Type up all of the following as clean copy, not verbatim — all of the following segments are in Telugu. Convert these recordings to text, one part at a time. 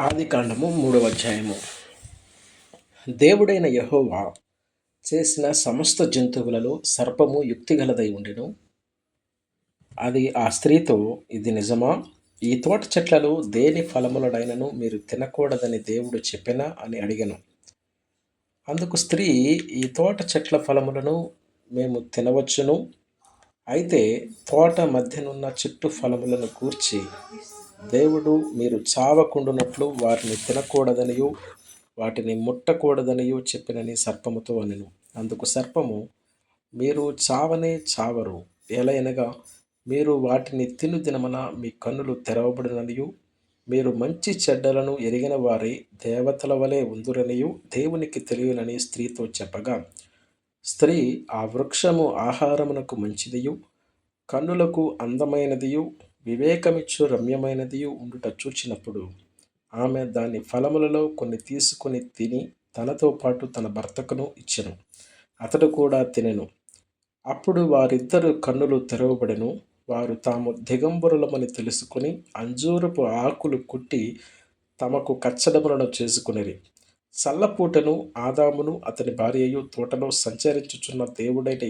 ఆదికాండము 3వ అధ్యాయము. దేవుడైన యెహోవా చేసిన సమస్త జంతువులలో సర్పము యుక్తిగలదై ఉండెను. అది ఆ స్త్రీతో, ఇది నిజమా? ఈ తోట చెట్లలో దేని ఫలములనైనను మీరు తినకూడదని దేవుడు చెప్పెనా అని అడిగెను. అందుకు స్త్రీ, ఈ తోట చెట్ల ఫలములను మేము తినవచ్చును, అయితే తోట మధ్యనున్న చెట్టు ఫలములను గూర్చి దేవుడు మీరు చావకుండునట్లు వాటిని తినకూడదనియు వాటిని ముట్టకూడదనియు చెప్పినని సర్పముతో అనెను. అందుకు సర్పము, మీరు చావనే చావరు, ఎలయనగా మీరు వాటిని తిను దినమున మీ కన్నులు తెరవబడుననియు మీరు మంచి చెడ్డలను ఎరిగిన వారి దేవతల వలె ఉందురనియు దేవునికి తెలియనని స్త్రీతో చెప్పగా, స్త్రీ, ఆ వృక్షము ఆహారమునకు మంచిదియు కన్నులకు అందమైనదియు వివేకమిచ్చు రమ్యమైనదియు ఉండుట చూచినప్పుడు ఆమె దాని ఫలములలో కొన్ని తీసుకుని తిని తనతో పాటు తన భర్తకును ఇచ్చెను. అతడు కూడా తినెను. అప్పుడు వారిద్దరు కన్నులు తెరవబడెను. వారు తాము దిగంబరులమని తెలుసుకుని అంజూరపు ఆకులు కుట్టి తమకు కచ్చడములను చేసుకునిరి. చల్లపూటను ఆదామును అతని భార్యయు తోటలో సంచరించుచున్న దేవుడైన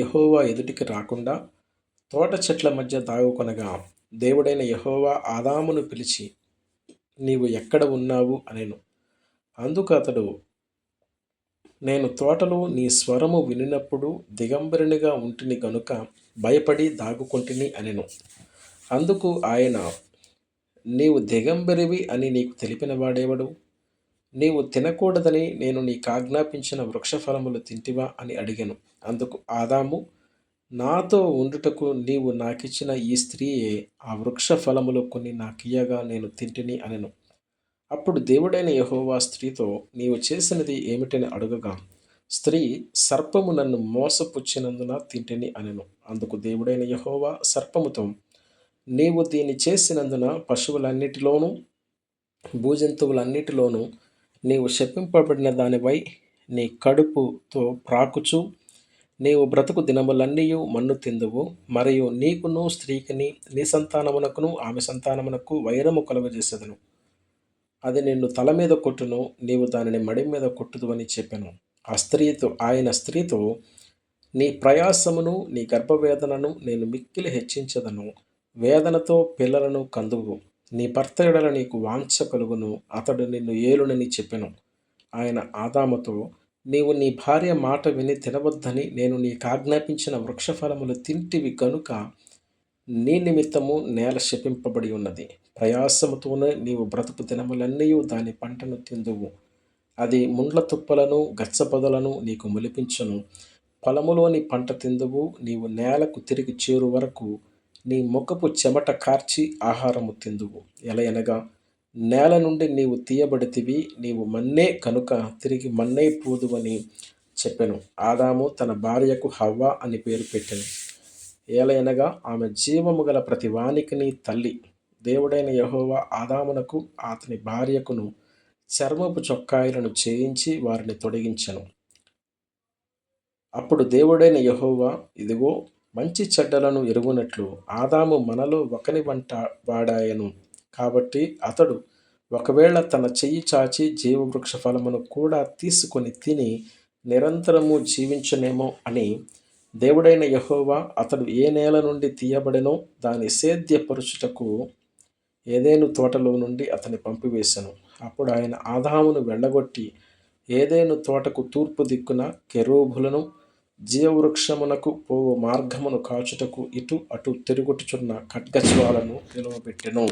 యెహోవా ఎదుటికి రాకుండా తోట చెట్ల మధ్య దాగుకొనగా, దేవుడైన యెహోవా ఆదామును పిలిచి, నీవు ఎక్కడ ఉన్నావు అనెను. అందుకు అతడు, నేను తోటలో నీ స్వరము వినినప్పుడు దిగంబరునిగా ఉంటిని గనుక భయపడి దాగుకొంటిని అనెను. అందుకు ఆయన, నీవు దిగంబరివి అని నీకు తెలిపిన వాడెవడు? నీవు తినకూడదని నేను నీకాజ్ఞాపించిన వృక్షఫలములు తింటివా అని అడిగెను. అందుకు ఆదాము, నాతో ఉండుటకు నీవు నాకిచ్చిన ఈ స్త్రీయే ఆ వృక్ష ఫలములు కొన్ని నాకియ్యగా నేను తింటిని అనెను. అప్పుడు దేవుడైన యెహోవా స్త్రీతో, నీవు చేసినది ఏమిటని అడుగగా, స్త్రీ, సర్పము నన్ను మోసపుచ్చినందున తింటిని అనెను. అందుకు దేవుడైన యెహోవా సర్పముతో, నీవు దీన్ని చేసినందున పశువులన్నిటిలోనూ భూజంతువులన్నిటిలోనూ నీవు శపింపబడిన దానివై నీ కడుపుతో ప్రాకుచు నీవు బ్రతుకు దినములన్నీయు మన్ను తిందువు. మరియు నీకును స్త్రీకిని నీ సంతానమునకును ఆమె సంతానమునకు వైరము కలుగజేసేదను. అది నిన్ను తల మీద కొట్టును, నీవు దానిని మడి మీద కొట్టుదు అని చెప్పెను. ఆయన స్త్రీతో, నీ ప్రయాసమును నీ గర్భవేదనను నేను మిక్కిలి హెచ్చించదను. వేదనతో పిల్లలను కందువు. నీ భర్త ఎడల నీకు వాంఛ కలుగును, అతడు నిన్ను ఏలునని చెప్పెను. ఆయన ఆదాముతో, నీవు నీ భార్య మాట విని తినవద్దని నేను నీకాజ్ఞాపించిన వృక్షఫలములు తింటివి గనుక నీ నిమిత్తము నేల శపింపబడి ఉన్నది. ప్రయాసముతోనే నీవు బ్రతుకు దినములన్నీయు దాని పంటను తిందువు. అది ముండ్ల తుప్పలను గచ్చపొదలను నీకు మొలిపించును. పొలములోని పంట తిందువు. నీవు నేలకు తిరిగి చేరు వరకు నీ ముఖపు చెమట కార్చి ఆహారము తిందువు. ఎలయనగా నేల నుండి నీవు తీయబడితివి, నీవు మన్నే కనుక తిరిగి మన్నైపోదువని చెప్పెను. ఆదాము తన భార్యకు హవ్వ అని పేరు పెట్టెను. ఏలయనగా ఆమె జీవము గల ప్రతి వానికిని తల్లి. దేవుడైన యెహోవా ఆదామునకు అతని భార్యకును చర్మపు చొక్కాయలను చేయించి వారిని తొడిగించెను. అప్పుడు దేవుడైన యెహోవా, ఇదిగో, మంచి చెడ్డలను ఎరుగునట్లు ఆదాము మనలో ఒకని వంట వాడాయను. కాబట్టి అతడు ఒకవేళ తన చెయ్యి చాచి జీవవృక్ష ఫలమును కూడా తీసుకొని తిని నిరంతరము జీవించునేమో అని దేవుడైన యెహోవా అతడు ఏ నేల నుండి తీయబడెనో దాని సేద్యపరుచుటకు ఏదెను తోటలో నుండి అతని పంపివేశెను. అప్పుడు ఆయన ఆదామును వెళ్ళగొట్టి ఏదెను తోటకు తూర్పు దిక్కున కెరూబులను జీవవృక్షమునకు పోవు మార్గమును కాచుటకు ఇటు అటు తిరుగుచున్న ఖడ్గజ్వాలను నిలువబెట్టెను.